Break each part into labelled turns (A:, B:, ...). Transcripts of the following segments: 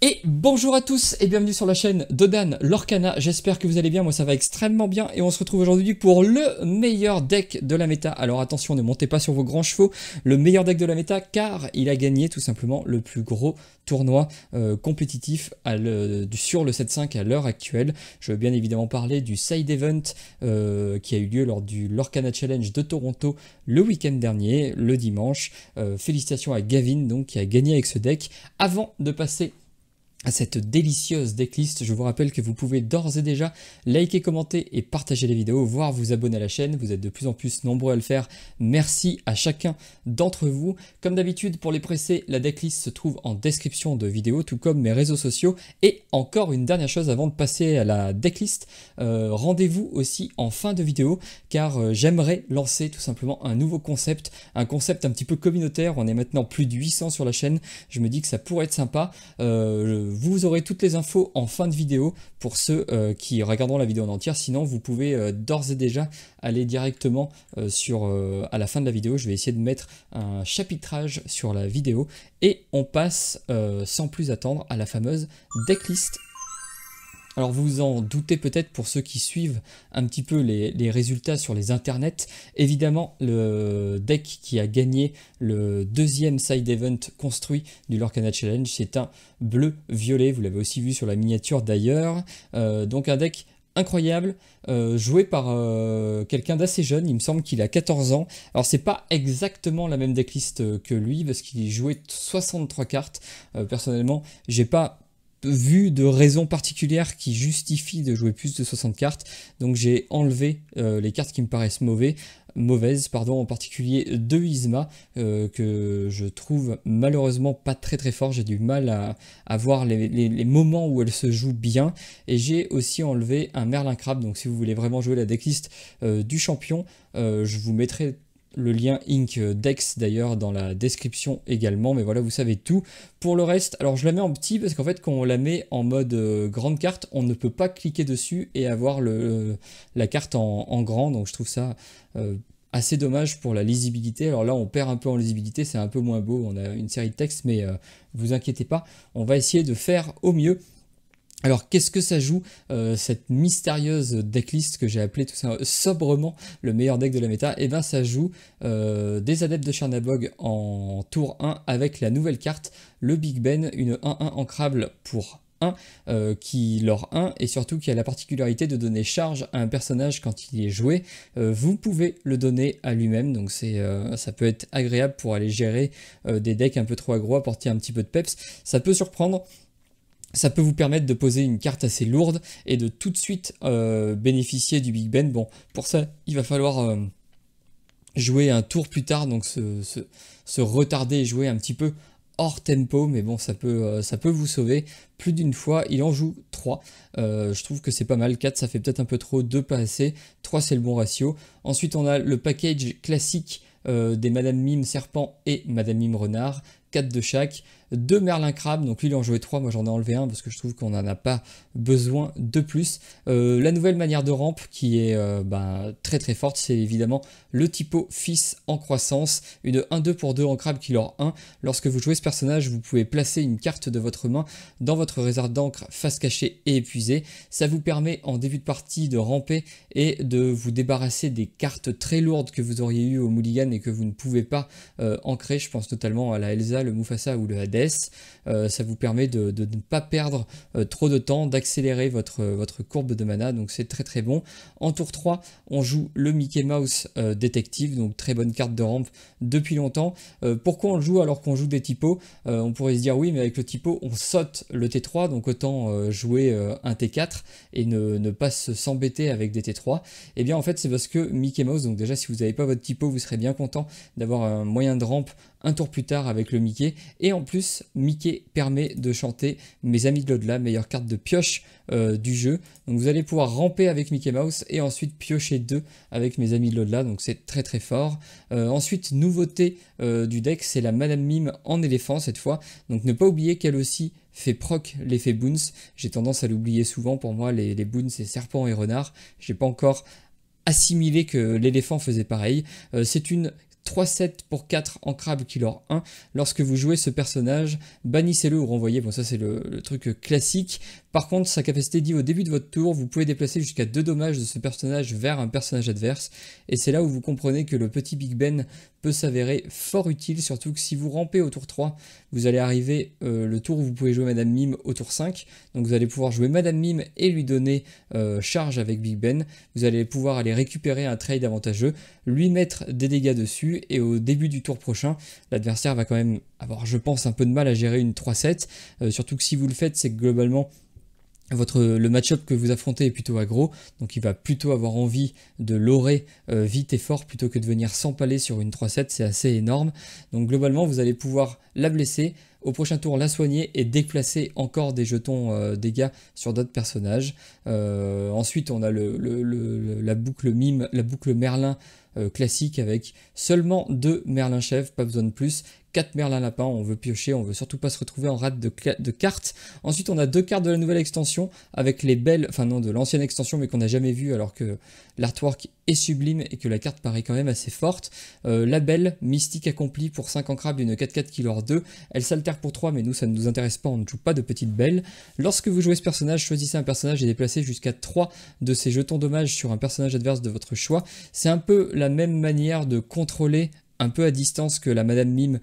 A: Et bonjour à tous et bienvenue sur la chaîne de Dan Lorcana, j'espère que vous allez bien, moi ça va extrêmement bien et on se retrouve aujourd'hui pour le meilleur deck de la méta. Alors attention, ne montez pas sur vos grands chevaux, le meilleur deck de la méta car il a gagné tout simplement le plus gros tournoi compétitif sur le 7.5 à l'heure actuelle. Je veux bien évidemment parler du side event qui a eu lieu lors du Lorcana Challenge de Toronto le week-end dernier, le dimanche. Félicitations à Gavin donc, qui a gagné avec ce deck. Avant de passer à cette délicieuse decklist, je vous rappelle que vous pouvez d'ores et déjà liker, commenter et partager les vidéos, voire vous abonner à la chaîne. Vous êtes de plus en plus nombreux à le faire. Merci à chacun d'entre vous. Comme d'habitude, pour les pressés, la decklist se trouve en description de vidéo, tout comme mes réseaux sociaux. Et encore une dernière chose avant de passer à la decklist, rendez-vous aussi en fin de vidéo, car j'aimerais lancer tout simplement un nouveau concept, un concept un petit peu communautaire. On est maintenant plus de 800 sur la chaîne. Je me dis que ça pourrait être sympa. Vous aurez toutes les infos en fin de vidéo pour ceux qui regarderont la vidéo en entière. Sinon, vous pouvez d'ores et déjà aller directement à la fin de la vidéo. Je vais essayer de mettre un chapitrage sur la vidéo et on passe sans plus attendre à la fameuse decklist. Alors vous vous en doutez peut-être pour ceux qui suivent un petit peu les résultats sur les internets. Évidemment, le deck qui a gagné le deuxième side event construit du Lorcana Challenge, c'est un bleu-violet. Vous l'avez aussi vu sur la miniature d'ailleurs. Donc un deck incroyable, joué par quelqu'un d'assez jeune, il me semble qu'il a 14 ans. Alors c'est pas exactement la même decklist que lui, parce qu'il jouait 63 cartes. Personnellement, j'ai pas vu de raison particulière qui justifie de jouer plus de 60 cartes, donc j'ai enlevé les cartes qui me paraissent mauvaises, en particulier de Yzma que je trouve malheureusement pas très fort. J'ai du mal à voir les moments où elle se joue bien, et j'ai aussi enlevé un Merlin Crabe. Donc si vous voulez vraiment jouer la decklist du champion, je vous mettrai le lien Inc Dex d'ailleurs dans la description également, mais voilà, vous savez tout. Pour le reste, alors je la mets en petit parce qu'en fait quand on la met en mode grande carte, on ne peut pas cliquer dessus et avoir la carte en grand, donc je trouve ça assez dommage pour la lisibilité. Alors là on perd un peu en lisibilité, c'est un peu moins beau, on a une série de textes, mais vous inquiétez pas, on va essayer de faire au mieux. Alors qu'est-ce que ça joue, cette mystérieuse decklist que j'ai appelée tout ça sobrement le meilleur deck de la méta? Et bien ça joue des adeptes de Chernabog en tour 1 avec la nouvelle carte, le Big Ben, une 1-1 ancrable pour 1 qui leur 1 et surtout qui a la particularité de donner charge à un personnage quand il est joué. Vous pouvez le donner à lui-même, donc ça peut être agréable pour aller gérer des decks un peu trop aggro, apporter un petit peu de peps. Ça peut surprendre. Ça peut vous permettre de poser une carte assez lourde et de tout de suite bénéficier du Big Ben. Bon, pour ça, il va falloir jouer un tour plus tard, donc se retarder et jouer un petit peu hors tempo, mais bon, ça peut vous sauver plus d'une fois. Il en joue 3, je trouve que c'est pas mal. 4 ça fait peut-être un peu trop, 2 pas assez, 3 c'est le bon ratio. Ensuite on a le package classique des Madame Mime Serpent et Madame Mime Renard, 4 de chaque, 2 Merlin Crabe, donc lui il en jouait 3, moi j'en ai enlevé un parce que je trouve qu'on n'en a pas besoin de plus. La nouvelle manière de rampe qui est très forte, c'est évidemment le typo fils en croissance, une 1-2 pour 2 en crabe qui leur 1. Lorsque vous jouez ce personnage, vous pouvez placer une carte de votre main dans votre réserve d'encre face cachée et épuisée. Ça vous permet en début de partie de ramper et de vous débarrasser des cartes très lourdes que vous auriez eues au Mulligan et que vous ne pouvez pas ancrer. Je pense notamment à la Elsa, le Mufasa ou le Hades. Ça vous permet de ne pas perdre trop de temps, d'accélérer votre courbe de mana, donc c'est très bon. En tour 3, on joue le Mickey Mouse détective, donc très bonne carte de rampe depuis longtemps. Pourquoi on le joue alors qu'on joue des typos? On pourrait se dire oui, mais avec le typo on saute le T3, donc autant jouer un T4 et ne pas s'embêter avec des T3. Et bien en fait c'est parce que Mickey Mouse, donc déjà si vous n'avez pas votre typo, vous serez bien content d'avoir un moyen de rampe un tour plus tard avec le Mickey. Et en plus, Mickey permet de chanter Mes Amis de l'au-delà, meilleure carte de pioche du jeu. Donc vous allez pouvoir ramper avec Mickey Mouse et ensuite piocher 2 avec Mes Amis de l'au-delà, donc c'est très fort. Ensuite, nouveauté du deck, c'est la Madame Mime en éléphant cette fois. Donc ne pas oublier qu'elle aussi fait proc l'effet Boons. J'ai tendance à l'oublier souvent, pour moi les Boons c'est serpent et renard. J'ai pas encore assimilé que l'éléphant faisait pareil. C'est une 3-7 pour 4 en crabe killer 1. Lorsque vous jouez ce personnage, bannissez-le ou renvoyez. Bon, ça c'est le truc classique. Par contre, sa capacité dit au début de votre tour, vous pouvez déplacer jusqu'à 2 dommages de ce personnage vers un personnage adverse. Et c'est là où vous comprenez que le petit Big Ben peut s'avérer fort utile, surtout que si vous rampez au tour 3, vous allez arriver le tour où vous pouvez jouer Madame Mime au tour 5. Donc vous allez pouvoir jouer Madame Mime et lui donner charge avec Big Ben. Vous allez pouvoir aller récupérer un trade avantageux, lui mettre des dégâts dessus, et au début du tour prochain, l'adversaire va quand même avoir, je pense, un peu de mal à gérer une 3-7. Surtout que si vous le faites, c'est que globalement, le match-up que vous affrontez est plutôt aggro, donc il va plutôt avoir envie de l'aurer vite et fort plutôt que de venir s'empaler sur une 3-7, c'est assez énorme. Donc globalement, vous allez pouvoir la blesser, au prochain tour la soigner et déplacer encore des jetons dégâts sur d'autres personnages. Ensuite, on a la boucle mime, la boucle Merlin classique avec seulement 2 Merlin chefs, pas besoin de plus. 4 Merlin lapins, on veut piocher, on veut surtout pas se retrouver en rate de cartes. Ensuite, on a 2 cartes de la nouvelle extension avec les belles, enfin non, de l'ancienne extension, mais qu'on n'a jamais vu alors que l'artwork est sublime et que la carte paraît quand même assez forte. La belle, mystique accomplie pour 5 en crabe, une 4-4 qui leur 2. Elle s'altère pour 3, mais nous, ça ne nous intéresse pas, on ne joue pas de petites belles. Lorsque vous jouez ce personnage, choisissez un personnage et déplacez jusqu'à 3 de ces jetons dommages sur un personnage adverse de votre choix. C'est un peu la même manière de contrôler un peu à distance que la Madame Mime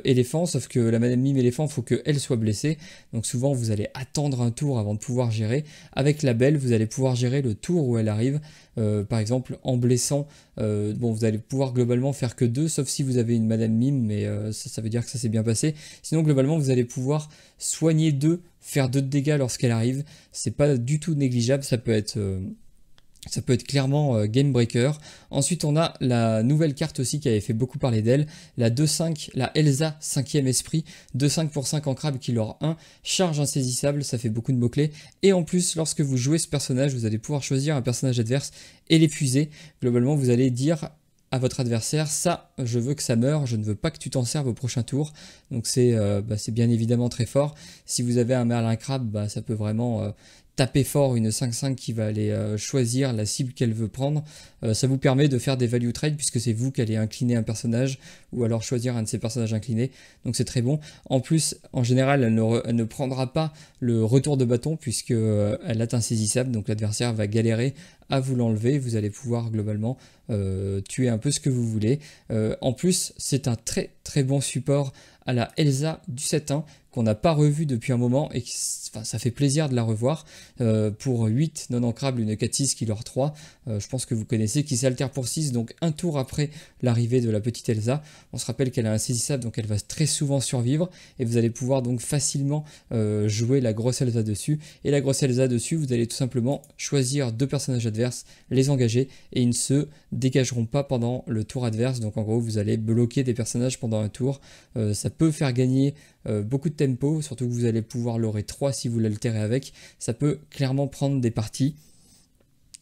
A: éléphant, sauf que la Madame Mime éléphant, il faut qu'elle soit blessée. Donc souvent, vous allez attendre un tour avant de pouvoir gérer. Avec la belle, vous allez pouvoir gérer le tour où elle arrive. Par exemple, en blessant, bon, vous allez pouvoir globalement faire que 2, sauf si vous avez une Madame Mime, mais ça veut dire que ça s'est bien passé. Sinon, globalement, vous allez pouvoir soigner 2, faire 2 de dégâts lorsqu'elle arrive. C'est pas du tout négligeable, ça peut être clairement game breaker. Ensuite, on a la nouvelle carte aussi qui avait fait beaucoup parler d'elle, la 2-5, la Elsa 5e esprit, 2-5 pour 5 en crabe qui leur 1, charge insaisissable, ça fait beaucoup de mots-clés. Et en plus, lorsque vous jouez ce personnage, vous allez pouvoir choisir un personnage adverse et l'épuiser. Globalement, vous allez dire à votre adversaire, ça, je veux que ça meure, je ne veux pas que tu t'en serves au prochain tour. Donc c'est bien évidemment très fort. Si vous avez un Merlin crabe, ça peut vraiment taper fort une 5-5 qui va aller choisir la cible qu'elle veut prendre. Ça vous permet de faire des value trades puisque c'est vous qui allez incliner un personnage ou alors choisir un de ces personnages inclinés. Donc c'est très bon. En plus, en général, elle ne prendra pas le retour de bâton puisque elle est insaisissable. Donc l'adversaire va galérer à vous l'enlever. Vous allez pouvoir globalement tuer un peu ce que vous voulez. En plus, c'est un très très bon support à la Elsa du 7-1 qu'on n'a pas revu depuis un moment et ça fait plaisir de la revoir pour 8 non ancrables, une 4-6 qui leur 3, je pense que vous connaissez, qui s'altère pour 6, donc un tour après l'arrivée de la petite Elsa. On se rappelle qu'elle est insaisissable, donc elle va très souvent survivre et vous allez pouvoir donc facilement jouer la grosse Elsa dessus. Et la grosse Elsa dessus, vous allez tout simplement choisir 2 personnages adverses, les engager et ils ne se dégageront pas pendant le tour adverse. Donc en gros, vous allez bloquer des personnages pendant un tour. Ça peut faire gagner beaucoup de tempo, surtout que vous allez pouvoir l'aurer 3 si vous l'altérez avec. Ça peut clairement prendre des parties.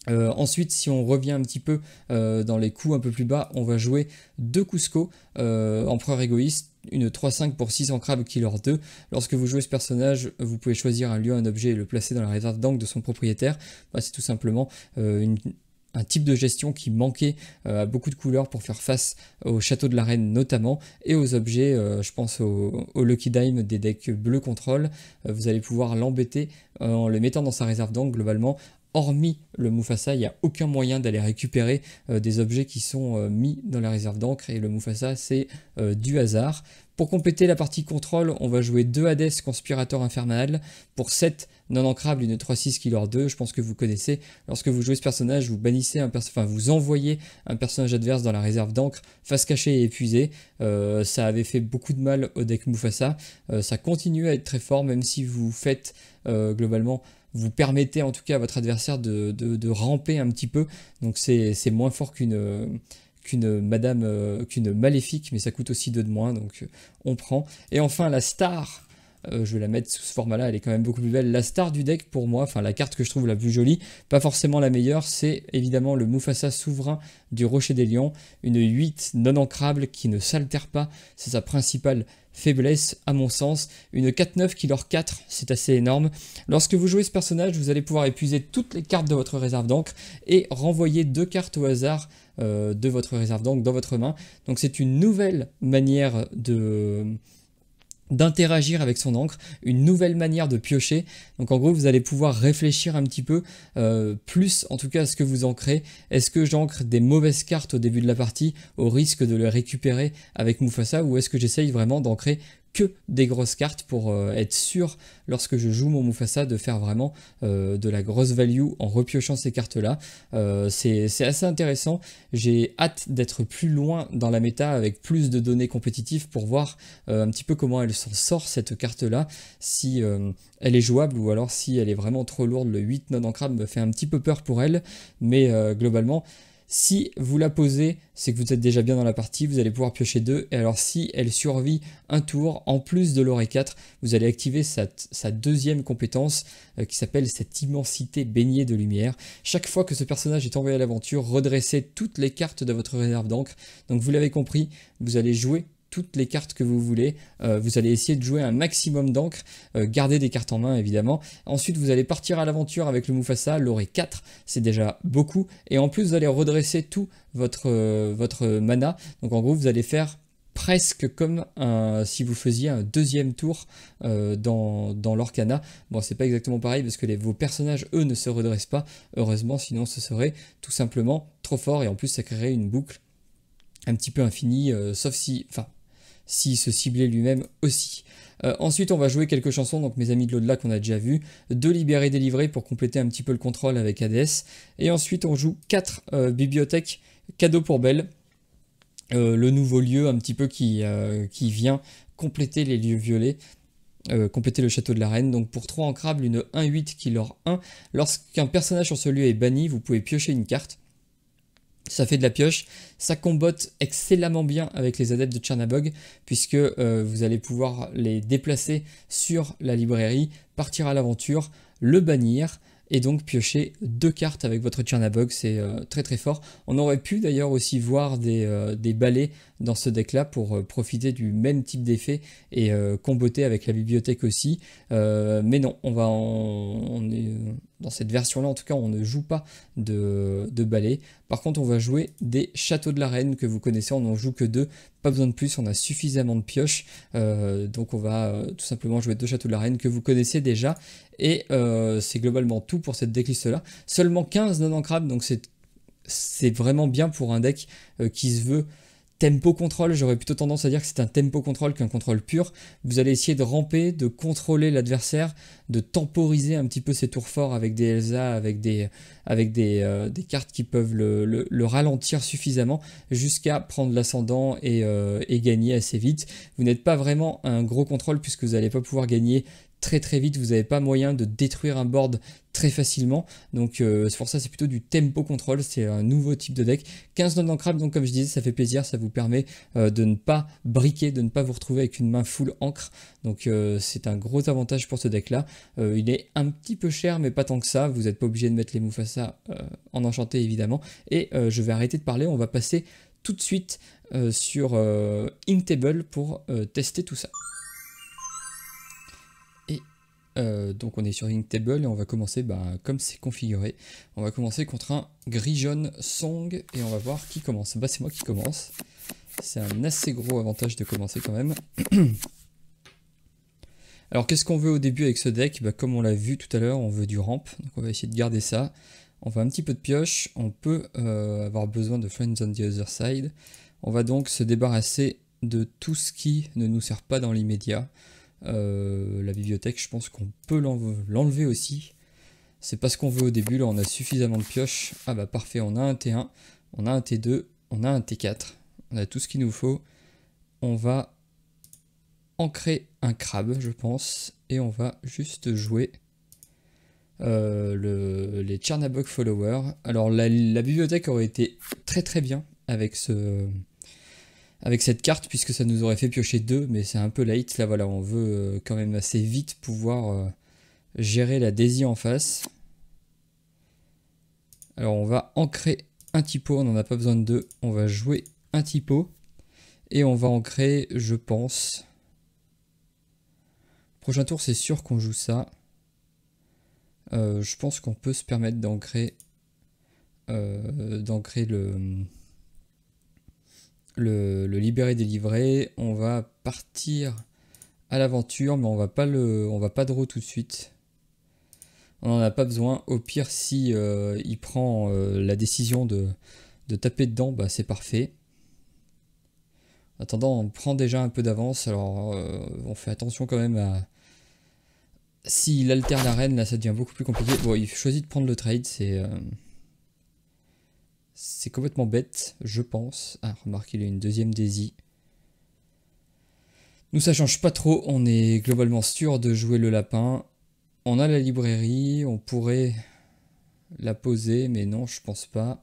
A: Ensuite, si on revient un petit peu dans les coups un peu plus bas, on va jouer 2 Cusco, empereur égoïste, une 3-5 pour 6 en crabe killer 2. Lorsque vous jouez ce personnage, vous pouvez choisir un lieu, un objet et le placer dans la réserve d'angle de son propriétaire. C'est tout simplement un type de gestion qui manquait à beaucoup de couleurs pour faire face au château de la reine notamment et aux objets, je pense au Lucky Dime des decks bleu contrôle. Vous allez pouvoir l'embêter en le mettant dans sa réserve d'angle globalement. Hormis le Mufasa, il n'y a aucun moyen d'aller récupérer des objets qui sont mis dans la réserve d'encre et le Mufasa c'est du hasard. Pour compléter la partie contrôle, on va jouer 2 Hades Conspirator Infernal pour 7 non ancrables, une 3-6 qui leur 2, je pense que vous connaissez. Lorsque vous jouez ce personnage, vous bannissez vous envoyez un personnage adverse dans la réserve d'encre, face cachée et épuisée. Ça avait fait beaucoup de mal au deck Mufasa. Ça continue à être très fort, même si vous faites globalement, vous permettez en tout cas à votre adversaire de ramper un petit peu. Donc c'est moins fort qu'une maléfique, mais ça coûte aussi 2 de moins, donc on prend. Et enfin la star je vais la mettre sous ce format-là, elle est quand même beaucoup plus belle. La star du deck pour moi, enfin la carte que je trouve la plus jolie, pas forcément la meilleure, c'est évidemment le Mufasa souverain du Rocher des Lions, une 8 non ancrable qui ne s'altère pas, c'est sa principale faiblesse à mon sens. Une 4-9 qui leur 4, c'est assez énorme. Lorsque vous jouez ce personnage, vous allez pouvoir épuiser toutes les cartes de votre réserve d'encre et renvoyer 2 cartes au hasard de votre réserve d'encre dans votre main. Donc c'est une nouvelle manière d'interagir avec son encre, une nouvelle manière de piocher. Donc en gros vous allez pouvoir réfléchir un petit peu plus en tout cas à ce que vous ancrez. Est-ce que j'ancre des mauvaises cartes au début de la partie au risque de les récupérer avec Mufasa, ou est-ce que j'essaye vraiment d'ancrer que des grosses cartes pour être sûr lorsque je joue mon Mufasa de faire vraiment de la grosse value en repiochant ces cartes là. C'est assez intéressant, j'ai hâte d'être plus loin dans la méta avec plus de données compétitives pour voir un petit peu comment elle s'en sort cette carte là, si elle est jouable ou alors si elle est vraiment trop lourde. Le 8 non ancrable me fait un petit peu peur pour elle, mais globalement si vous la posez, c'est que vous êtes déjà bien dans la partie, vous allez pouvoir piocher 2, et alors si elle survit un tour, en plus de l'Oré 4, vous allez activer sa deuxième compétence qui s'appelle cette immensité baignée de lumière. Chaque fois que ce personnage est envoyé à l'aventure, redressez toutes les cartes de votre réserve d'encre. Donc vous l'avez compris, vous allez jouer toutes les cartes que vous voulez, vous allez essayer de jouer un maximum d'encre, garder des cartes en main évidemment. Ensuite vous allez partir à l'aventure avec le Mufasa, l'Oré 4, c'est déjà beaucoup, et en plus vous allez redresser tout votre mana. Donc en gros vous allez faire presque comme si vous faisiez un deuxième tour dans l'Orcana. Bon, c'est pas exactement pareil parce que vos personnages eux ne se redressent pas, heureusement, sinon ce serait tout simplement trop fort, et en plus ça créerait une boucle un petit peu infinie, sauf si, enfin, s'il se ciblait lui-même aussi. Ensuite on va jouer quelques chansons, donc mes amis de l'au-delà qu'on a déjà vu, de libérer délivrer pour compléter un petit peu le contrôle avec Hades, et ensuite on joue 4 bibliothèques cadeaux pour Belle, le nouveau lieu un petit peu qui vient compléter les lieux violets, compléter le château de la reine. Donc pour 3 ancrables, une 1-8 qui leur 1, lorsqu'un personnage sur ce lieu est banni, vous pouvez piocher une carte. Ça fait de la pioche, ça combotte excellemment bien avec les adeptes de Chernabog, puisque vous allez pouvoir les déplacer sur la librairie, partir à l'aventure, le bannir, et donc piocher 2 cartes avec votre Chernabog, c'est très très fort. On aurait pu d'ailleurs aussi voir des balais dans ce deck là pour profiter du même type d'effet et comboter avec la bibliothèque aussi, mais non, on est dans cette version là en tout cas on ne joue pas de balais. Par contre on va jouer des châteaux de la reine que vous connaissez, on n'en joue que 2, pas besoin de plus, on a suffisamment de pioches, donc on va tout simplement jouer 2 châteaux de la reine que vous connaissez déjà, et c'est globalement tout pour cette decklist là. Seulement 15 non ancrables, donc c'est vraiment bien pour un deck qui se veut tempo contrôle. J'aurais plutôt tendance à dire que c'est un tempo contrôle qu'un contrôle pur. Vous allez essayer de ramper, de contrôler l'adversaire, de temporiser un petit peu ses tours forts avec des Elsa, avec des cartes qui peuvent le ralentir suffisamment jusqu'à prendre l'ascendant et gagner assez vite. Vous n'êtes pas vraiment un gros contrôle puisque vous n'allez pas pouvoir gagner très très vite, vous n'avez pas moyen de détruire un board très facilement, donc c'est pour ça c'est plutôt du tempo control, c'est un nouveau type de deck. 15 non ancrables, donc comme je disais ça fait plaisir, ça vous permet de ne pas briquer, de ne pas vous retrouver avec une main full encre, donc c'est un gros avantage pour ce deck là. Il est un petit peu cher mais pas tant que ça, vous n'êtes pas obligé de mettre les Mufasa en enchanté évidemment, et je vais arrêter de parler, on va passer tout de suite sur Inktable pour tester tout ça. Donc on est sur Inktable et on va commencer comme c'est configuré. On va commencer contre un gris-jaune Song et on va voir qui commence. C'est moi qui commence. C'est un assez gros avantage de commencer quand même. Alors qu'est-ce qu'on veut au début avec ce deck? Comme on l'a vu tout à l'heure, on veut du ramp. Donc on va essayer de garder ça. On veut un petit peu de pioche. On peut avoir besoin de Friends on the Other Side. On va donc se débarrasser de tout ce qui ne nous sert pas dans l'immédiat. La bibliothèque, je pense qu'on peut l'enlever aussi. C'est pas ce qu'on veut au début. Là on a suffisamment de pioches. Ah bah parfait, on a un T1, on a un T2, on a un T4, on a tout ce qu'il nous faut. On va ancrer un crabe je pense, et on va juste jouer les Chernabog Followers. Alors la bibliothèque aurait été très très bien avec ce avec cette carte, puisque ça nous aurait fait piocher 2, mais c'est un peu late. Là voilà, on veut quand même assez vite pouvoir gérer la Daisy en face. Alors on va ancrer un typo, on n'en a pas besoin de 2. On va jouer un typo. Et on va ancrer, je pense... Prochain tour, c'est sûr qu'on joue ça. Je pense qu'on peut se permettre d'ancrer le libérer délivré. On va partir à l'aventure, mais on va pas draw tout de suite. On n'en a pas besoin. Au pire, si il prend la décision de taper dedans, bah c'est parfait. En attendant, on prend déjà un peu d'avance. Alors, on fait attention quand même à... S'il altère la reine, là, ça devient beaucoup plus compliqué. Bon, il choisit de prendre le trade. C'est complètement bête, je pense. Ah, remarque, il a une deuxième Daisy. Nous, ça change pas trop. On est globalement sûr de jouer le lapin. On a la librairie. On pourrait la poser, mais non, je pense pas.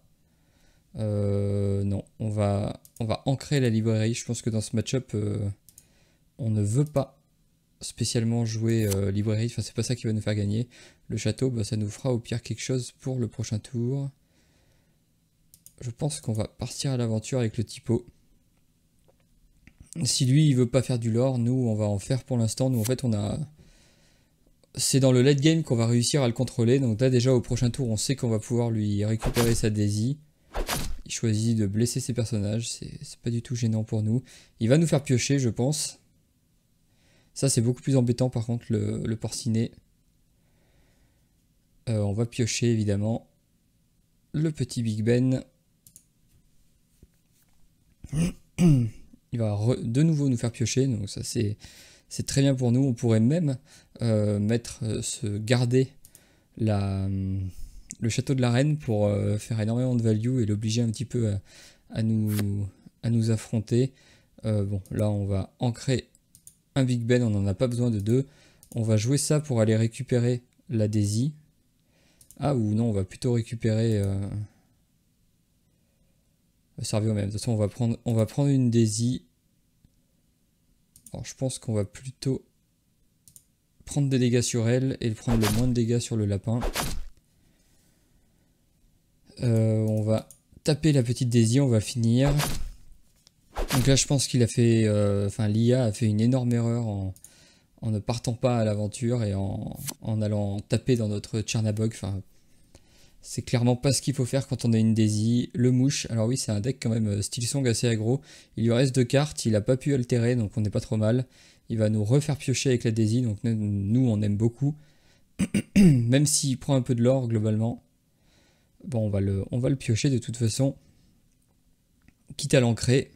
A: Non, on va ancrer la librairie. Je pense que dans ce match-up, on ne veut pas spécialement jouer librairie. Enfin, c'est pas ça qui va nous faire gagner. Le château, bah, ça nous fera au pire quelque chose pour le prochain tour. Je pense qu'on va partir à l'aventure avec le typo. Si lui, il veut pas faire du lore, nous, on va en faire pour l'instant. Nous, en fait, c'est dans le late game qu'on va réussir à le contrôler. Donc là, déjà, au prochain tour, on sait qu'on va pouvoir lui récupérer sa Daisy. Il choisit de blesser ses personnages. C'est pas du tout gênant pour nous. Il va nous faire piocher, je pense. Ça, c'est beaucoup plus embêtant, par contre, le porcinet. On va piocher, évidemment, le petit Big Ben. Il va de nouveau nous faire piocher, donc ça c'est très bien pour nous. On pourrait même garder le château de la reine pour faire énormément de value et l'obliger un petit peu à nous affronter. Bon, là on va ancrer un Big Ben, on n'en a pas besoin de 2. On va jouer ça pour aller récupérer la Daisy. Ah ou non, on va plutôt récupérer... servir au même. De toute façon, on va prendre une Daisy. Alors, je pense qu'on va plutôt prendre des dégâts sur elle et prendre le moins de dégâts sur le lapin. On va taper la petite Daisy, on va finir. Donc là, je pense qu'il a fait... Enfin, l'IA a fait une énorme erreur en ne partant pas à l'aventure et en allant taper dans notre Tchernabog. Enfin, c'est clairement pas ce qu'il faut faire quand on a une Daisy. Le mouche, alors oui, c'est un deck quand même style song assez aggro. Il lui reste 2 cartes, il a pas pu altérer, donc on n'est pas trop mal. Il va nous refaire piocher avec la Daisy, donc nous on aime beaucoup. Même s'il prend un peu de l'or globalement. Bon, on va le piocher de toute façon. Quitte à l'ancrer.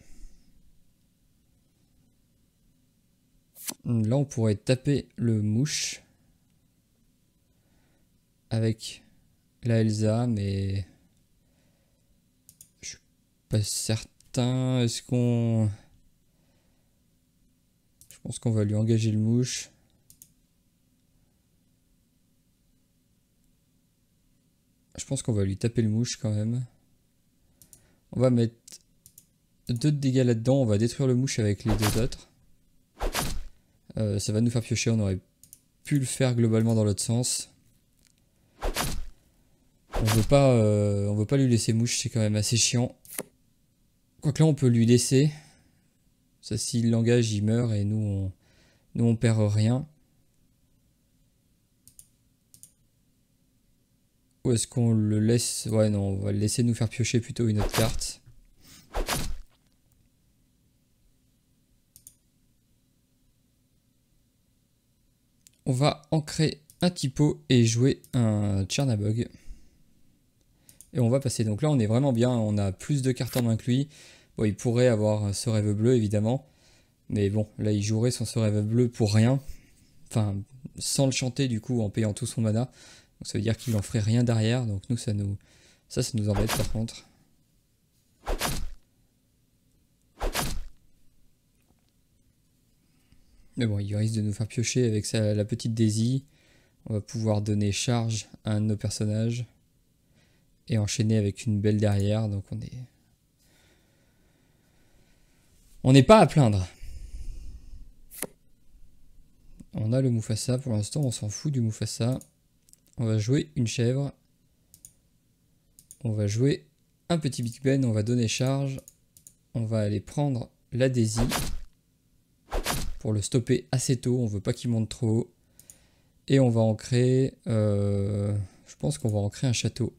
A: Là, on pourrait taper le mouche. Avec la Elsa, mais... Je suis pas certain. Est-ce qu'on... Je pense qu'on va lui engager le mouche. Je pense qu'on va lui taper le mouche quand même. On va mettre 2 de dégâts là-dedans. On va détruire le mouche avec les 2 autres. Ça va nous faire piocher. On aurait pu le faire globalement dans l'autre sens. On veut pas lui laisser mouche. C'est quand même assez chiant. Quoique là, on peut lui laisser. Ça, s'il l'engage, il meurt et nous, on perd rien. Ou est-ce qu'on le laisse? Ouais, non, on va le laisser nous faire piocher plutôt une autre carte. On va ancrer un typo et jouer un Tchernabog. Et on va passer. Donc là, on est vraiment bien. On a plus de cartes en main que lui. Bon, il pourrait avoir ce rêve bleu, évidemment. Mais bon, là, il jouerait son ce rêve bleu pour rien. Enfin, sans le chanter, du coup, en payant tout son mana. Donc ça veut dire qu'il n'en ferait rien derrière. Donc nous, ça nous embête par contre. Mais bon, il risque de nous faire piocher avec la petite Daisy. On va pouvoir donner charge à un de nos personnages. Et enchaîner avec une belle derrière. Donc on est... On n'est pas à plaindre. On a le Mufasa, pour l'instant on s'en fout du Mufasa. On va jouer une chèvre. On va jouer un petit Big Ben, on va donner charge. On va aller prendre la Daisy. Pour le stopper assez tôt, on veut pas qu'il monte trop haut. Et on va en créer... je pense qu'on va en créer un château.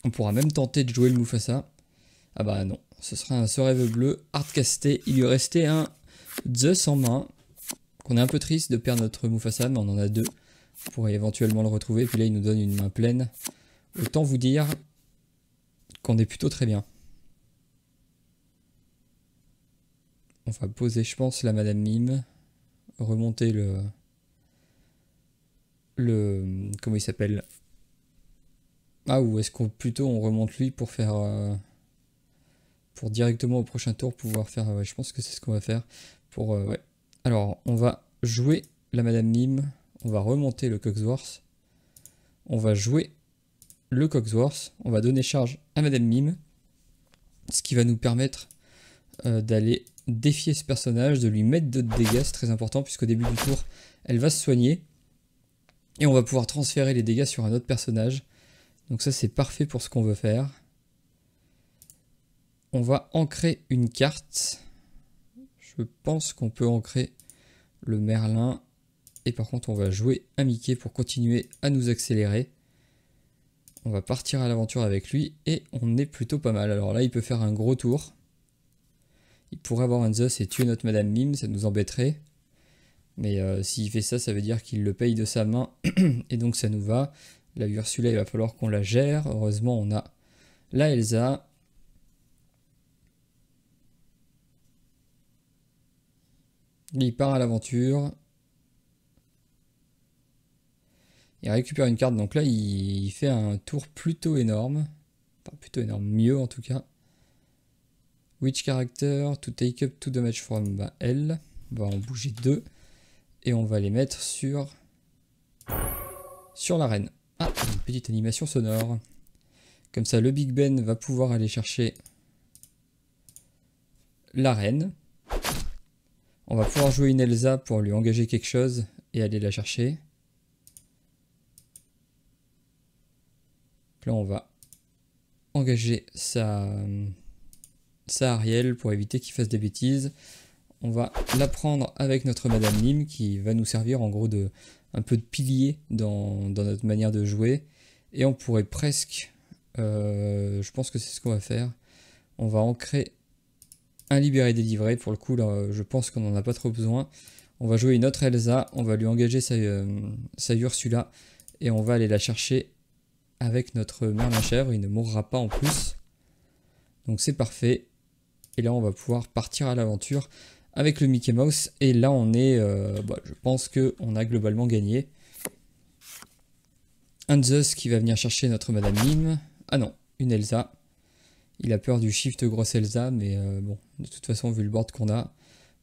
A: On pourra même tenter de jouer le Mufasa. Ah bah non, ce sera un rêve bleu hardcasté. Il lui restait un Zeus en main. Qu'on est un peu triste de perdre notre Mufasa, mais on en a deux. On pourrait éventuellement le retrouver. Puis là, il nous donne une main pleine. Autant vous dire qu'on est plutôt très bien. On va poser, je pense, la Madame Mime. Remonter comment il s'appelle? Ah, ou est-ce qu'on plutôt on remonte lui pour faire... pour directement au prochain tour pouvoir faire... ouais, je pense que c'est ce qu'on va faire. Pour, ouais. Alors, on va jouer la Madame Mime. On va remonter le Cogsworth. On va jouer le Cogsworth. On va donner charge à Madame Mime. Ce qui va nous permettre d'aller défier ce personnage, de lui mettre de dégâts. C'est très important puisqu'au début du tour, elle va se soigner. Et on va pouvoir transférer les dégâts sur un autre personnage. Donc ça, c'est parfait pour ce qu'on veut faire. On va ancrer une carte. Je pense qu'on peut ancrer le Merlin. Et par contre, on va jouer un Mickey pour continuer à nous accélérer. On va partir à l'aventure avec lui. Et on est plutôt pas mal. Alors là, il peut faire un gros tour. Il pourrait avoir un Zeus et tuer notre Madame Mime. Ça nous embêterait. Mais s'il fait ça, ça veut dire qu'il le paye de sa main. Et donc ça nous va. La Ursula, il va falloir qu'on la gère. Heureusement, on a la Elsa. Il part à l'aventure. Il récupère une carte. Donc là, il fait un tour plutôt énorme. Enfin, plutôt énorme. Mieux, en tout cas. Which character to take up 2 damage from elle. On va en bouger 2. Et on va les mettre sur la reine. Ah, une petite animation sonore. Comme ça, le Big Ben va pouvoir aller chercher la reine. On va pouvoir jouer une Elsa pour lui engager quelque chose et aller la chercher. Donc là, on va engager sa Ariel pour éviter qu'il fasse des bêtises. On va la prendre avec notre Madame Mime qui va nous servir en gros de un peu de pilier dans notre manière de jouer. Et on pourrait presque, je pense que c'est ce qu'on va faire, on va ancrer un libéré délivré. Pour le coup, là, je pense qu'on n'en a pas trop besoin. On va jouer une autre Elsa, on va lui engager sa Ursula et on va aller la chercher avec notre Merlin chèvre. Il ne mourra pas en plus. Donc c'est parfait. Et là, on va pouvoir partir à l'aventure avec le Mickey Mouse. Et là, on est, je pense qu'on a globalement gagné. Un Zeus qui va venir chercher notre Madame Mime. Ah non, une Elsa. Il a peur du shift grosse Elsa, mais bon, de toute façon, vu le board qu'on a,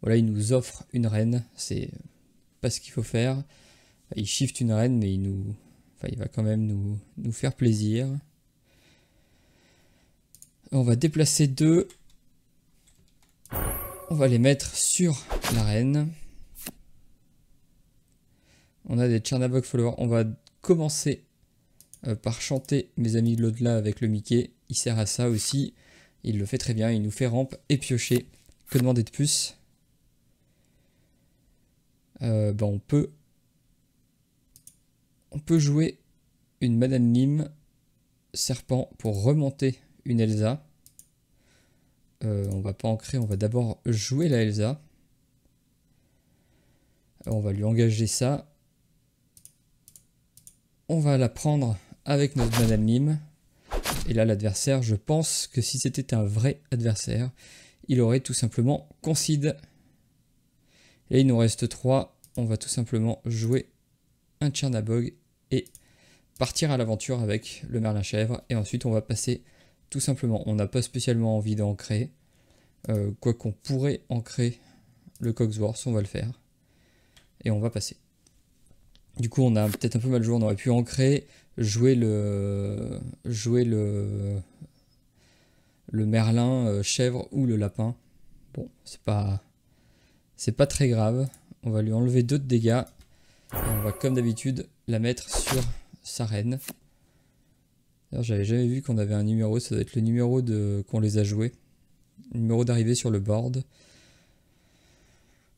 A: voilà, il nous offre une reine. C'est pas ce qu'il faut faire. Il shift une reine, mais il va quand même nous faire plaisir. On va déplacer 2. On va les mettre sur la reine. On a des Chernabog followers. On va commencer par chanter Mes amis de l'au-delà avec le Mickey. Il sert à ça aussi. Il le fait très bien. Il nous fait rampe et piocher. Que demander de plus? On peut jouer une Madame Mime serpent pour remonter une Elsa. On va pas ancrer, on va d'abord jouer la Elsa. On va lui engager ça. On va la prendre avec notre Madame Mime. Et là, l'adversaire, je pense que si c'était un vrai adversaire, il aurait tout simplement concede. Et il nous reste 3. On va tout simplement jouer un Chernabog et partir à l'aventure avec le Merlin chèvre. Et ensuite, on va passer tout simplement. On n'a pas spécialement envie d'ancrer. Quoi qu'on pourrait ancrer le Cogsworth, on va le faire. Et on va passer. Du coup, on a peut-être un peu mal joué. On aurait pu ancrer, jouer le le merlin, chèvre ou le lapin. Bon, c'est pas très grave. On va lui enlever 2 de dégâts. Et on va comme d'habitude la mettre sur sa reine. D'ailleurs, j'avais jamais vu qu'on avait un numéro, ça doit être le numéro qu'on les a joués. Numéro d'arrivée sur le board.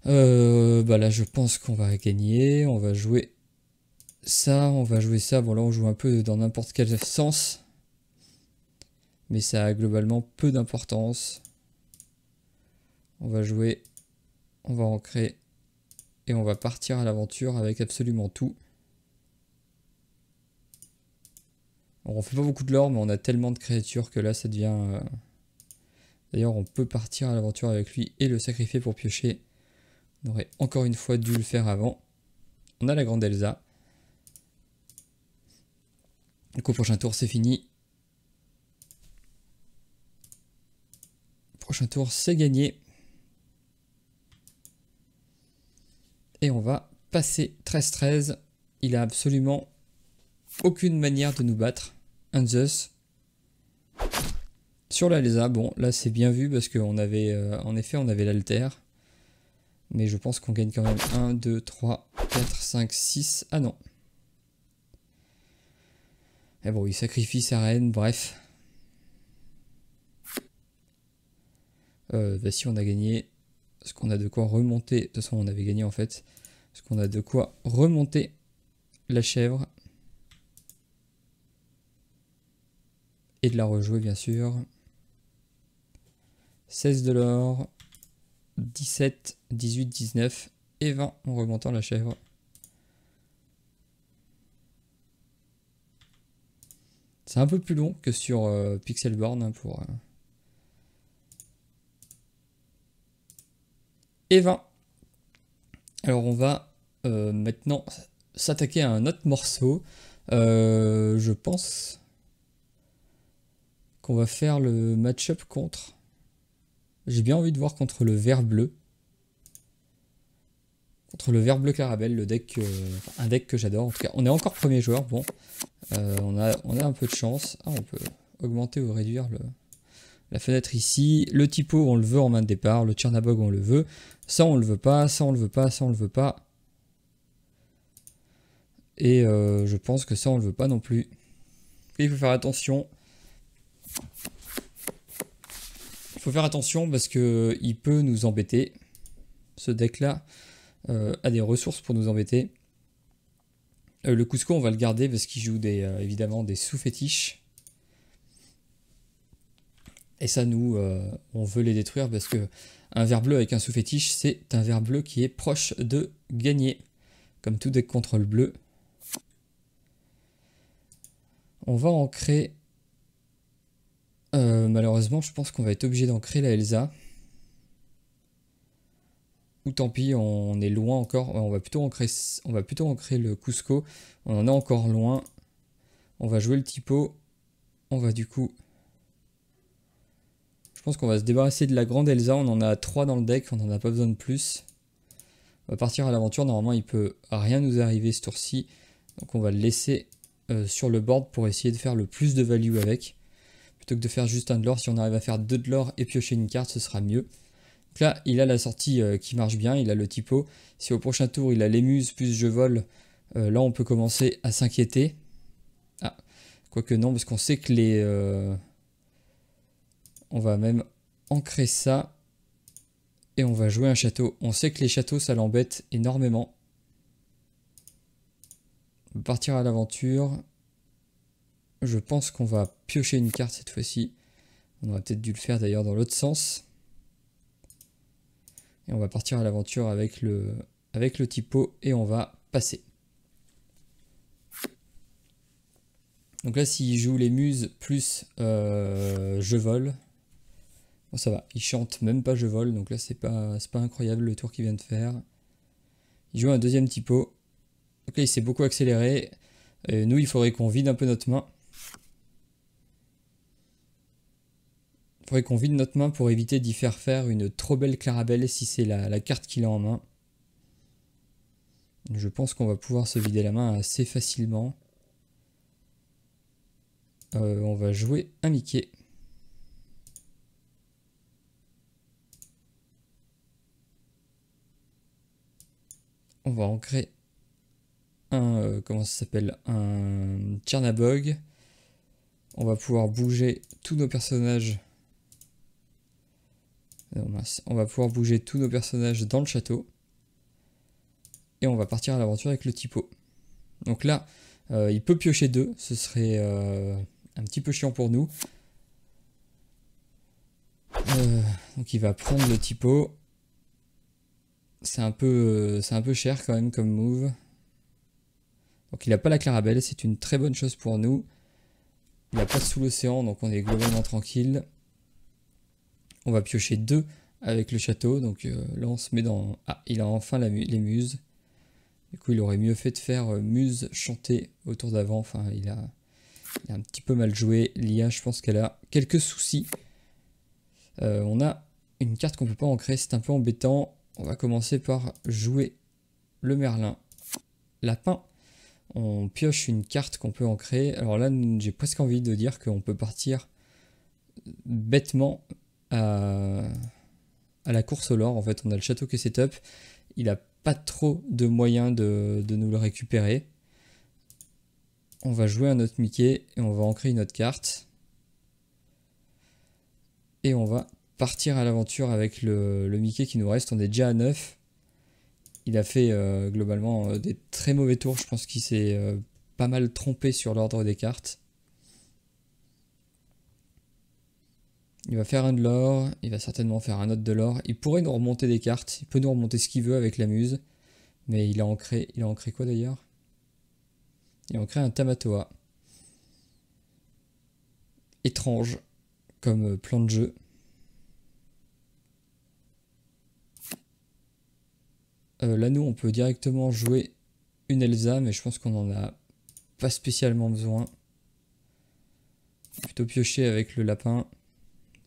A: Bah là, je pense qu'on va gagner. On va jouer ça, on va jouer ça. Bon, là, on joue un peu dans n'importe quel sens. Mais ça a globalement peu d'importance. On va jouer, on va ancrer. Et on va partir à l'aventure avec absolument tout. On fait pas beaucoup de lore, mais on a tellement de créatures que là, ça devient... D'ailleurs, on peut partir à l'aventure avec lui et le sacrifier pour piocher. On aurait encore une fois dû le faire avant. On a la grande Elsa. Donc au prochain tour, c'est fini. Prochain tour, c'est gagné. Et on va passer 13-13. Il a absolument aucune manière de nous battre. Un Zeus. Sur la Elsa, bon, là c'est bien vu parce qu'en effet, on avait l'alter. Mais je pense qu'on gagne quand même 1, 2, 3, 4, 5, 6. Ah non. Et bon, il sacrifie sa reine, bref. Bah si on a gagné. Est-ce qu'on a de quoi remonter? De toute façon, on avait gagné en fait. Est-ce qu'on a de quoi remonter la chèvre? Et de la rejouer, bien sûr. 16 de l'or. 17, 18, 19 et 20 en remontant la chèvre. C'est un peu plus long que sur Pixelborn hein, pour... Et 20. Alors on va maintenant s'attaquer à un autre morceau. Je pense qu'on va faire le match-up contre... J'ai bien envie de voir contre le vert bleu. Contre le vert bleu Clarabelle, le deck, un deck que j'adore. En tout cas, on est encore premier joueur. Bon, on a un peu de chance. Ah, on peut augmenter ou réduire la fenêtre ici. Le typo, on le veut en main de départ. Le Chernabog, on le veut. Ça, on le veut pas. Ça, on le veut pas. Ça, on le veut pas. Et je pense que ça, on le veut pas non plus. Et il faut faire attention. Il faut faire attention parce que il peut nous embêter. Ce deck-là a des ressources pour nous embêter. Le Cusco, on va le garder parce qu'il joue évidemment des sous-fétiches. Et ça, nous, on veut les détruire parce que un vert bleu avec un sous-fétiche, c'est un vert bleu qui est proche de gagner. Comme tout deck contrôle bleu. On va ancrer... malheureusement, je pense qu'on va être obligé d'ancrer la Elsa. Ou tant pis, on est loin encore. On va plutôt ancrer le Cusco. On en est encore loin. On va jouer le typo. On va du coup... Je pense qu'on va se débarrasser de la grande Elsa. On en a 3 dans le deck. On n'en a pas besoin de plus. On va partir à l'aventure. Normalement, il peut rien nous arriver ce tour-ci. Donc on va le laisser sur le board pour essayer de faire le plus de value avec. Plutôt que de faire juste un de l'or, si on arrive à faire 2 de l'or et piocher une carte, ce sera mieux. Donc là, il a la sortie qui marche bien, il a le typo. Si au prochain tour, il a les muses plus je vole, là, on peut commencer à s'inquiéter. Ah, quoique non, parce qu'on sait que les... on va même ancrer ça. Et on va jouer un château. On sait que les châteaux, ça l'embête énormément. On va partir à l'aventure. Je pense qu'on va piocher une carte cette fois-ci. On aurait peut-être dû le faire d'ailleurs dans l'autre sens. Et on va partir à l'aventure avec le typo et on va passer. Donc là, s'il joue les muses plus je vole, bon, ça va. Il chante même pas je vole, donc là, c'est pas incroyable le tour qu'il vient de faire. Il joue un deuxième typo. Donc là, il s'est beaucoup accéléré. Nous, il faudrait qu'on vide un peu notre main. Il faudrait qu'on vide notre main pour éviter d'y faire une trop belle Clarabelle si c'est la carte qu'il a en main. Je pense qu'on va pouvoir se vider la main assez facilement. On va jouer un Mickey. On va ancrer un, comment ça s'appelle, un Tchernabog. On va pouvoir bouger tous nos personnages. Non, mince. On va pouvoir bouger tous nos personnages dans le château. Et on va partir à l'aventure avec le typo. Donc là, il peut piocher 2. Ce serait un petit peu chiant pour nous. Donc il va prendre le typo. C'est un peu cher quand même comme move. Donc il n'a pas la Clarabelle, c'est une très bonne chose pour nous. Il n'a pas sous l'océan, donc on est globalement tranquille. On va piocher 2 avec le château. Donc là on se met dans... Ah, il a enfin les muses. Du coup il aurait mieux fait de faire muse chanter au tour d'avant. Enfin il a un petit peu mal joué. L'IA, je pense qu'elle a quelques soucis. On a une carte qu'on ne peut pas ancrer, c'est un peu embêtant. On va commencer par jouer le Merlin Lapin. On pioche une carte qu'on peut ancrer. Alors là, j'ai presque envie de dire qu'on peut partir bêtement à la course au lore. En fait, on a le château qui est setup. Il n'a pas trop de moyens de nous le récupérer. On va jouer un autre Mickey et on va ancrer une autre carte. Et on va partir à l'aventure avec le Mickey qui nous reste. On est déjà à 9. Il a fait globalement des très mauvais tours. Je pense qu'il s'est pas mal trompé sur l'ordre des cartes. Il va faire un de l'or. Il va certainement faire un autre de l'or. Il pourrait nous remonter des cartes. Il peut nous remonter ce qu'il veut avec la muse. Mais il a ancré quoi d'ailleurs? Il a ancré un Tamatoa. Étrange comme plan de jeu. Là, nous, on peut directement jouer une Elsa, mais je pense qu'on n'en a pas spécialement besoin. Plutôt piocher avec le lapin.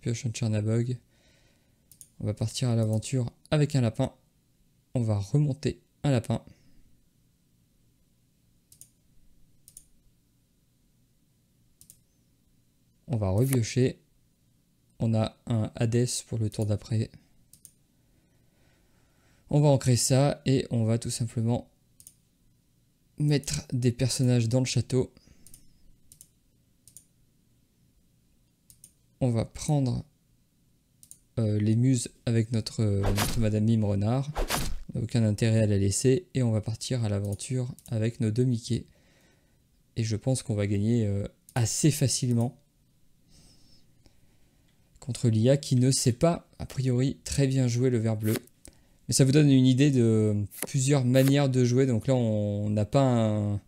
A: Pioche un Tchernabog. On va partir à l'aventure avec un lapin. On va remonter un lapin. On va repiocher. On a un Hades pour le tour d'après. On va ancrer ça et on va tout simplement mettre des personnages dans le château. On va prendre les muses avec notre Madame Mime Renard. On n'a aucun intérêt à la laisser. Et on va partir à l'aventure avec nos 2 Mickey. Et je pense qu'on va gagner assez facilement contre l'IA qui ne sait pas, a priori, très bien jouer le vert bleu. Mais ça vous donne une idée de plusieurs manières de jouer. Donc là, on n'a pas un...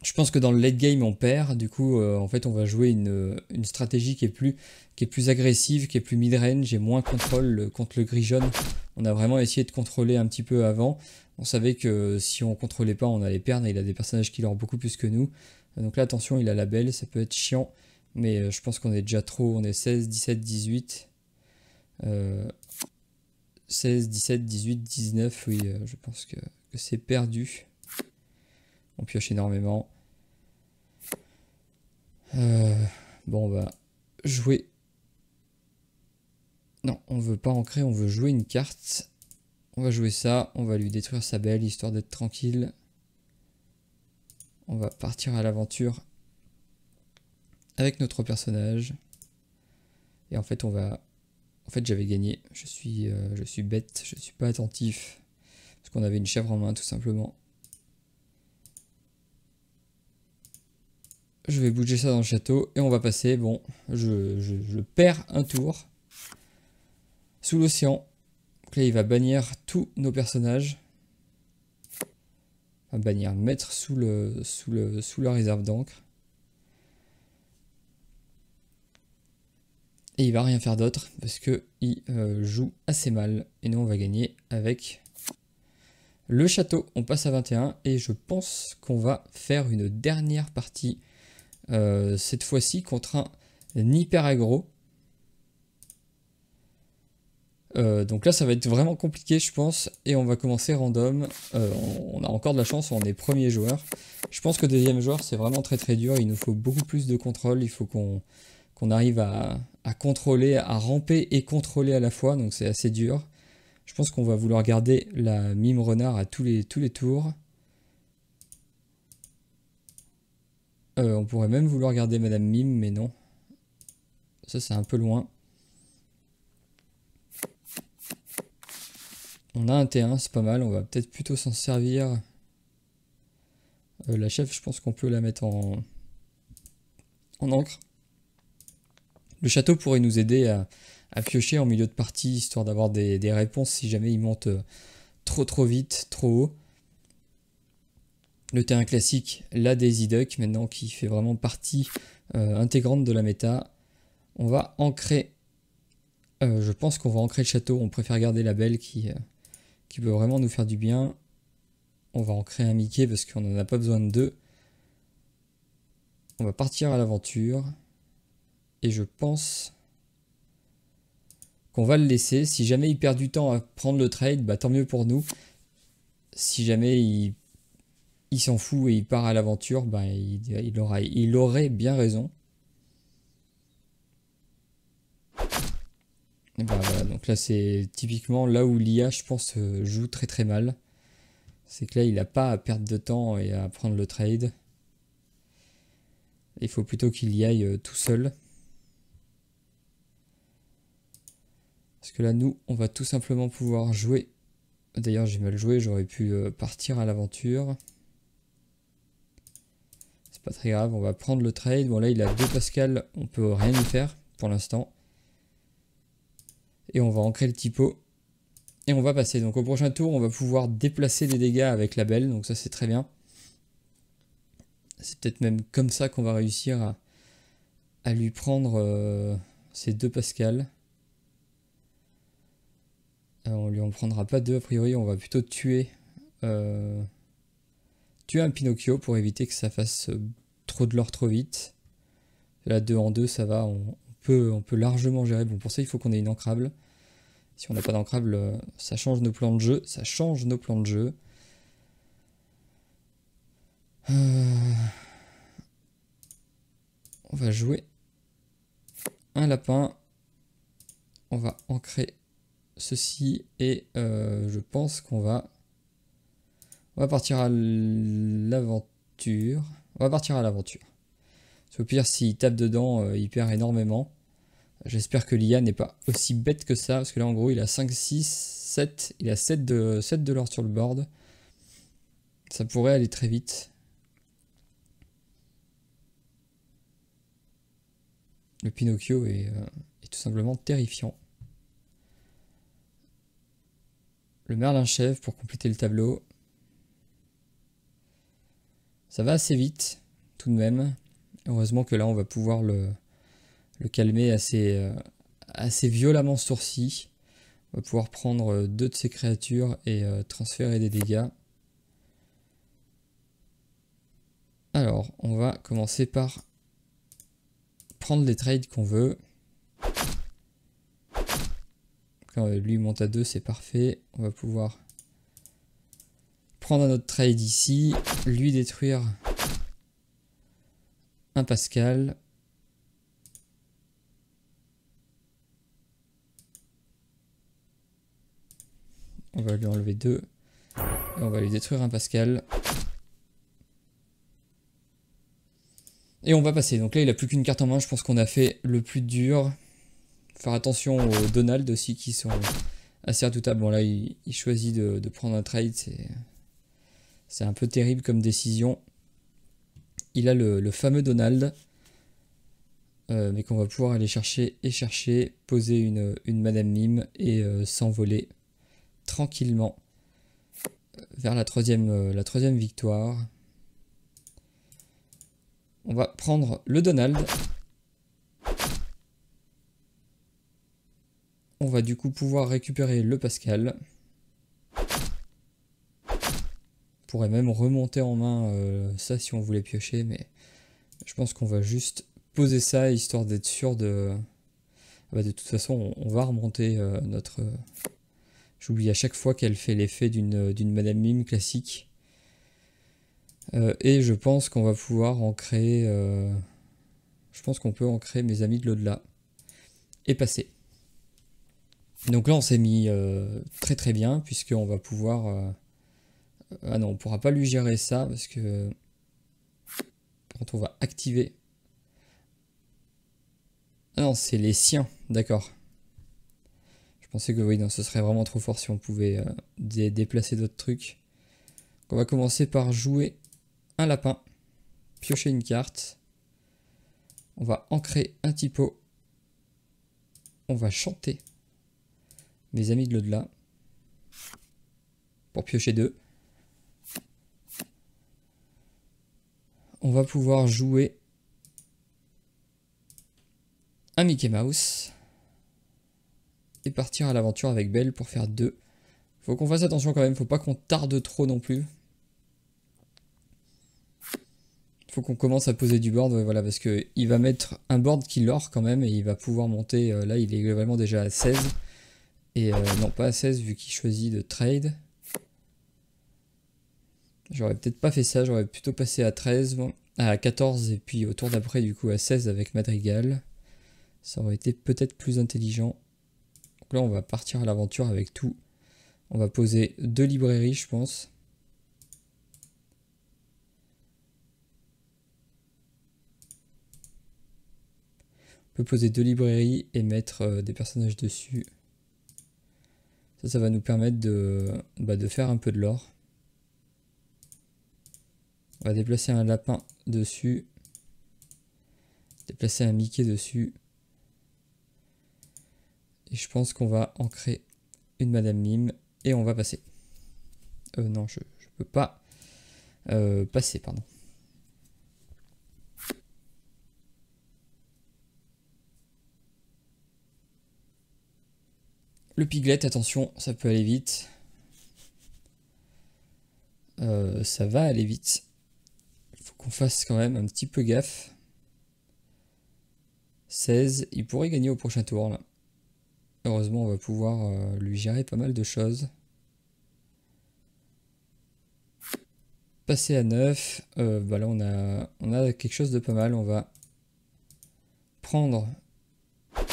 A: Je pense que dans le late game, on perd. Du coup, en fait, on va jouer une stratégie qui est plus agressive, qui est plus mid-range et moins contrôle contre le gris-jaune. On a vraiment essayé de contrôler un petit peu avant. On savait que si on contrôlait pas, on allait perdre. Il a des personnages qui l'ont beaucoup plus que nous. Donc là, attention, il a la belle. Ça peut être chiant. Mais je pense qu'on est déjà trop. On est 16, 17, 18. 16, 17, 18, 19, oui, je pense que c'est perdu. On pioche énormément. Bon, on va jouer. Non, on veut pas ancrer, on veut jouer une carte. On va jouer ça, on va lui détruire sa belle, histoire d'être tranquille. On va partir à l'aventure avec notre personnage. Et en fait, j'avais gagné. Je suis bête, je suis pas attentif. Parce qu'on avait une chèvre en main, tout simplement. Je vais bouger ça dans le château et on va passer. Bon, je perds un tour. Sous l'océan. Donc là, il va bannir tous nos personnages. Enfin, bannir, mettre sous la réserve d'encre. Et il va rien faire d'autre parce qu'il joue assez mal. Et nous on va gagner avec le château. On passe à 21 et je pense qu'on va faire une dernière partie. Cette fois-ci contre un hyper aggro. Donc là ça va être vraiment compliqué je pense. Et on va commencer random. On a encore de la chance, on est premier joueur. Je pense que deuxième joueur c'est vraiment très très dur. Il nous faut beaucoup plus de contrôle. Il faut qu'on arrive à contrôler, à ramper et contrôler à la fois, donc c'est assez dur. Je pense qu'on va vouloir garder la mime renard à tous les tours. On pourrait même vouloir garder Madame Mime, mais non. Ça, c'est un peu loin. On a un T1, c'est pas mal. On va peut-être plutôt s'en servir. La chef, je pense qu'on peut la mettre en encre. Le château pourrait nous aider à piocher en milieu de partie, histoire d'avoir des réponses si jamais il monte trop vite, trop haut. Le T1 classique, la Daisy Duck, maintenant qui fait vraiment partie intégrante de la méta. On va ancrer, je pense qu'on va ancrer le château, on préfère garder la belle qui peut vraiment nous faire du bien. On va ancrer un Mickey parce qu'on n'en a pas besoin de deux. On va partir à l'aventure. Et je pense qu'on va le laisser. Si jamais il perd du temps à prendre le trade, bah tant mieux pour nous. Si jamais il s'en fout et il part à l'aventure, bah il aurait bien raison. Et bah voilà, donc là c'est typiquement là où l'IA, je pense, joue très mal. C'est que là il n'a pas à perdre de temps et à prendre le trade. Il faut plutôt qu'il y aille tout seul. Parce que là, nous, on va tout simplement pouvoir jouer. D'ailleurs, j'ai mal joué, j'aurais pu partir à l'aventure. C'est pas très grave, on va prendre le trade. Bon, là, il a 2 Pascal, on peut rien y faire pour l'instant. Et on va ancrer le typo. Et on va passer. Donc, au prochain tour, on va pouvoir déplacer des dégâts avec la belle. Donc, ça, c'est très bien. C'est peut-être même comme ça qu'on va réussir à lui prendre ces 2 Pascal. On lui en prendra pas 2 a priori, on va plutôt tuer un Pinocchio pour éviter que ça fasse trop de l'or trop vite. Là 2 en 2 ça va, on peut largement gérer. Bon pour ça il faut qu'on ait une ancrable. Si on n'a pas d'ancrable, ça change nos plans de jeu. On va jouer un lapin. On va ancrer ceci et je pense qu'on va partir à l'aventure. On va partir à l'aventure. Au pire, s'il tape dedans, il perd énormément. J'espère que l'IA n'est pas aussi bête que ça, parce que là, en gros, il a 5, 6, 7. Il a 7 de l'or sur le board. Ça pourrait aller très vite. Le Pinocchio est tout simplement terrifiant. Le Merlin-Chef pour compléter le tableau. Ça va assez vite, tout de même. Heureusement que là, on va pouvoir le calmer assez violemment ce tour-ci. On va pouvoir prendre 2 de ces créatures et transférer des dégâts. Alors, on va commencer par prendre les trades qu'on veut. Quand lui monte à 2, c'est parfait. On va pouvoir prendre un autre trade ici, lui détruire un Pascal. On va lui enlever 2. Et on va lui détruire un Pascal. Et on va passer. Donc là, il n'a plus qu'une carte en main. Je pense qu'on a fait le plus dur. Faire attention aux Donald aussi qui sont assez redoutables. Bon là, il choisit de prendre un trade. C'est un peu terrible comme décision. Il a le fameux Donald. Mais qu'on va pouvoir aller chercher et chercher. Poser une Madame Mime et s'envoler tranquillement vers la troisième victoire. On va prendre le Donald. On va du coup pouvoir récupérer le Pascal. On pourrait même remonter en main ça si on voulait piocher, mais je pense qu'on va juste poser ça histoire d'être sûr de... Ah bah de toute façon, on va remonter notre... J'oublie à chaque fois qu'elle fait l'effet d'une Madame Mime classique. Et je pense qu'on va pouvoir ancrer... Je pense qu'on peut ancrer mes amis de l'au-delà. Et passer. Donc là on s'est mis très très bien puisqu'on va pouvoir... ah non, on pourra pas lui gérer ça parce que quand on va activer... Ah non, c'est les siens, d'accord. Je pensais que oui, non, ce serait vraiment trop fort si on pouvait déplacer d'autres trucs. Donc on va commencer par jouer un lapin, piocher une carte. On va ancrer un typo. On va chanter mes amis de l'au-delà pour piocher 2. On va pouvoir jouer un Mickey Mouse et partir à l'aventure avec Belle pour faire 2. Faut qu'on fasse attention quand même, faut pas qu'on tarde trop non plus. Faut qu'on commence à poser du board, ouais, voilà, parce que il va mettre un board qui l'or quand même et il va pouvoir monter, là il est globalement déjà à 16. Et non, pas à 16 vu qu'il choisit de trade. J'aurais peut-être pas fait ça, j'aurais plutôt passé à 13, bon, à 14 et puis au tour d'après du coup à 16 avec Madrigal. Ça aurait été peut-être plus intelligent. Donc là on va partir à l'aventure avec tout. On va poser 2 librairies je pense. On peut poser 2 librairies et mettre des personnages dessus. Ça va nous permettre de faire un peu de l'or. On va déplacer un lapin dessus. Déplacer un Mickey dessus. Et je pense qu'on va ancrer une Madame Mime. Et on va passer. Non, je peux pas passer, pardon. Le piglet, attention, ça peut aller vite. Ça va aller vite. Il faut qu'on fasse quand même un petit peu gaffe. 16, il pourrait gagner au prochain tour là. Heureusement, on va pouvoir lui gérer pas mal de choses. Passer à 9, bah là on a quelque chose de pas mal. On va prendre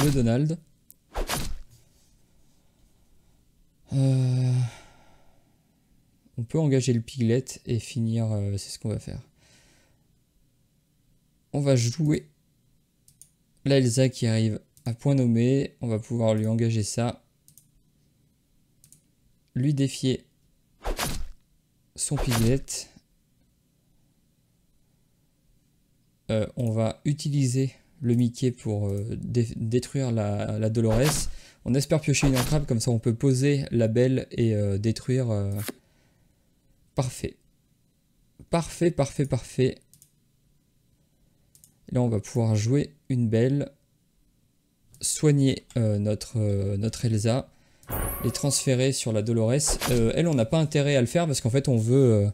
A: le Donald. On peut engager le piglet et finir, c'est ce qu'on va faire. On va jouer la Elsa qui arrive à point nommé. On va pouvoir lui engager ça. Lui défier son piglet. On va utiliser le Mickey pour détruire la Dolores. On espère piocher une entrave, comme ça on peut poser la Belle et détruire. Parfait. Parfait, parfait, parfait. Et là on va pouvoir jouer une Belle, soigner notre Elsa, les transférer sur la Dolores. Elle, on n'a pas intérêt à le faire parce qu'en fait on veut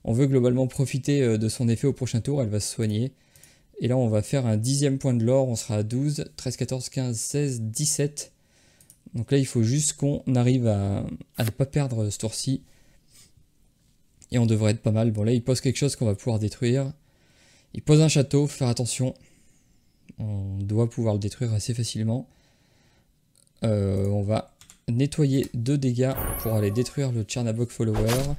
A: globalement profiter de son effet au prochain tour. Elle va se soigner. Et là, on va faire un 10e point de l'or. On sera à 12, 13, 14, 15, 16, 17. Donc là, il faut juste qu'on arrive à ne pas perdre ce tour-ci. Et on devrait être pas mal. Bon, là, il pose quelque chose qu'on va pouvoir détruire. Il pose un château, faut faire attention. On doit pouvoir le détruire assez facilement. On va nettoyer 2 dégâts pour aller détruire le Chernabog Follower.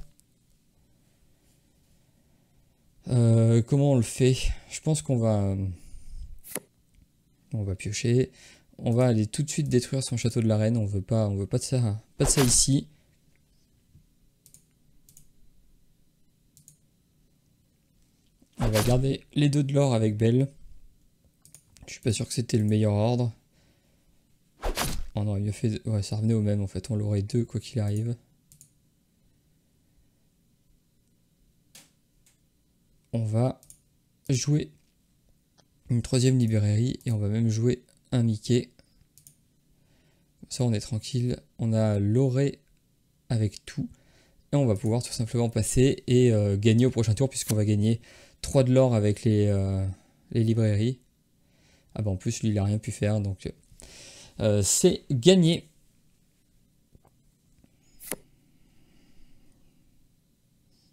A: Comment on le fait? Je pense qu'on va piocher. On va aller tout de suite détruire son château de la reine. On veut pas de ça ici. On va garder les 2 de l'or avec Belle. Je suis pas sûr que c'était le meilleur ordre. On aurait mieux fait. Ouais, ça revenait au même en fait. On l'aurait 2 quoi qu'il arrive. On va jouer une 3e librairie et on va même jouer un Mickey. Comme ça on est tranquille. On a l'oré avec tout. Et on va pouvoir tout simplement passer et gagner au prochain tour puisqu'on va gagner 3 de l'or avec les librairies. Ah bah en plus lui il a rien pu faire donc c'est gagné.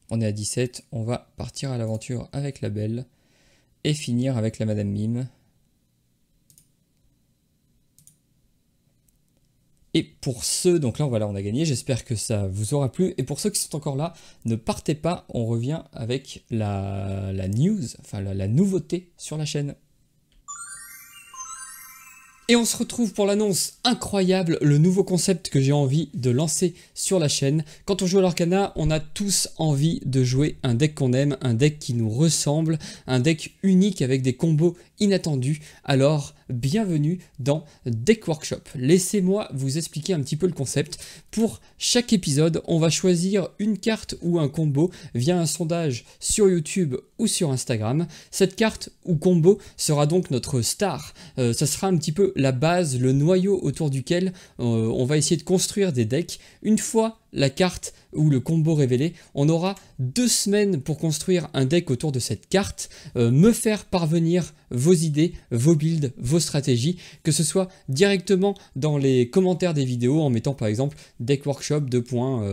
A: On est à 17, on va partir à l'aventure avec la Belle et finir avec la Madame Mime. Et pour ceux, donc là voilà, on a gagné, j'espère que ça vous aura plu. Et pour ceux qui sont encore là, ne partez pas, on revient avec la news, enfin la nouveauté sur la chaîne. Et on se retrouve pour l'annonce incroyable, le nouveau concept que j'ai envie de lancer sur la chaîne. Quand on joue à l'Orcana, on a tous envie de jouer un deck qu'on aime, un deck qui nous ressemble, un deck unique avec des combos inattendus. Alors, bienvenue dans Deck Workshop. Laissez-moi vous expliquer un petit peu le concept. Pour chaque épisode, on va choisir une carte ou un combo via un sondage sur YouTube ou sur Instagram. Cette carte ou combo sera donc notre star. Ça sera un petit peu la base, le noyau autour duquel on va essayer de construire des decks. Une fois la carte ou le combo révélé, on aura 2 semaines pour construire un deck autour de cette carte, me faire parvenir vos idées, vos builds, vos stratégies, que ce soit directement dans les commentaires des vidéos en mettant par exemple Deck Workshop,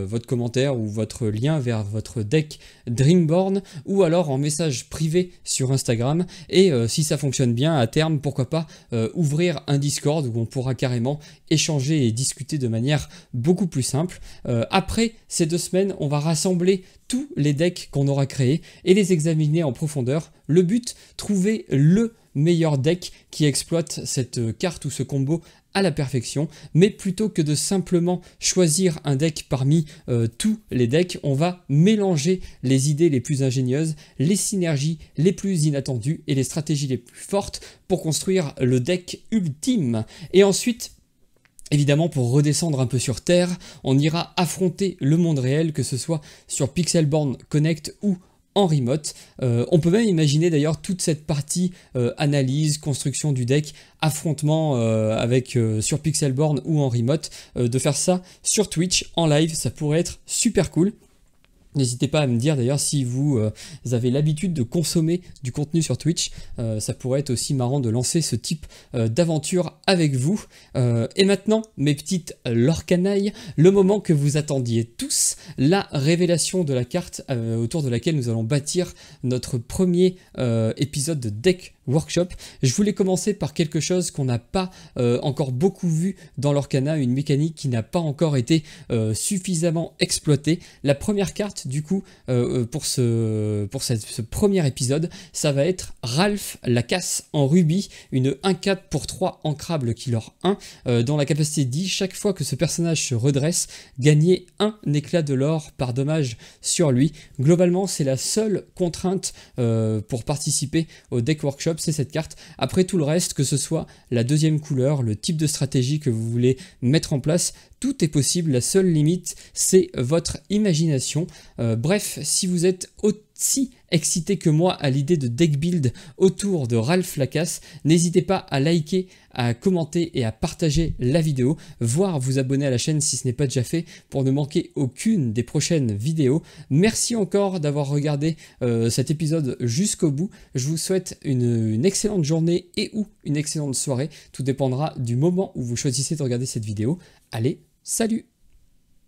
A: votre commentaire ou votre lien vers votre deck Dreamborn, ou alors en message privé sur Instagram. Et si ça fonctionne bien, à terme, pourquoi pas ouvrir un Discord où on pourra carrément échanger et discuter de manière beaucoup plus simple. Après ces 2 semaines, on va rassembler tous les decks qu'on aura créés et les examiner en profondeur. Le but, trouver le meilleur deck qui exploite cette carte ou ce combo à la perfection, mais plutôt que de simplement choisir un deck parmi tous les decks, on va mélanger les idées les plus ingénieuses, les synergies les plus inattendues et les stratégies les plus fortes pour construire le deck ultime. Et ensuite, évidemment, pour redescendre un peu sur Terre, on ira affronter le monde réel, que ce soit sur Pixelborn Connect ou en remote. On peut même imaginer d'ailleurs toute cette partie analyse, construction du deck, affrontement sur Pixelborn ou en remote, de faire ça sur Twitch en live, ça pourrait être super cool. N'hésitez pas à me dire d'ailleurs si vous avez l'habitude de consommer du contenu sur Twitch, ça pourrait être aussi marrant de lancer ce type d'aventure avec vous. Et maintenant, mes petites lorcanailles, le moment que vous attendiez tous, la révélation de la carte autour de laquelle nous allons bâtir notre premier épisode de Deck Workshop. Je voulais commencer par quelque chose qu'on n'a pas encore beaucoup vu dans l'Orcana, une mécanique qui n'a pas encore été suffisamment exploitée. La première carte du coup pour ce premier épisode, ça va être Ralph Lacasse en rubis, une 1/4 pour 3 ancrable killer 1 dont la capacité dit chaque fois que ce personnage se redresse, gagner un éclat de l'or par dommage sur lui. Globalement, c'est la seule contrainte pour participer au Deck Workshop, c'est cette carte. Après tout le reste, que ce soit la deuxième couleur, le type de stratégie que vous voulez mettre en place, tout est possible. La seule limite, c'est votre imagination. Bref, si vous êtes aussi excité que moi à l'idée de deck build autour de Ralph Lacasse, n'hésitez pas à liker, à commenter et à partager la vidéo, voire vous abonner à la chaîne si ce n'est pas déjà fait pour ne manquer aucune des prochaines vidéos. Merci encore d'avoir regardé cet épisode jusqu'au bout. Je vous souhaite une excellente journée et ou une excellente soirée. Tout dépendra du moment où vous choisissez de regarder cette vidéo. Allez, salut!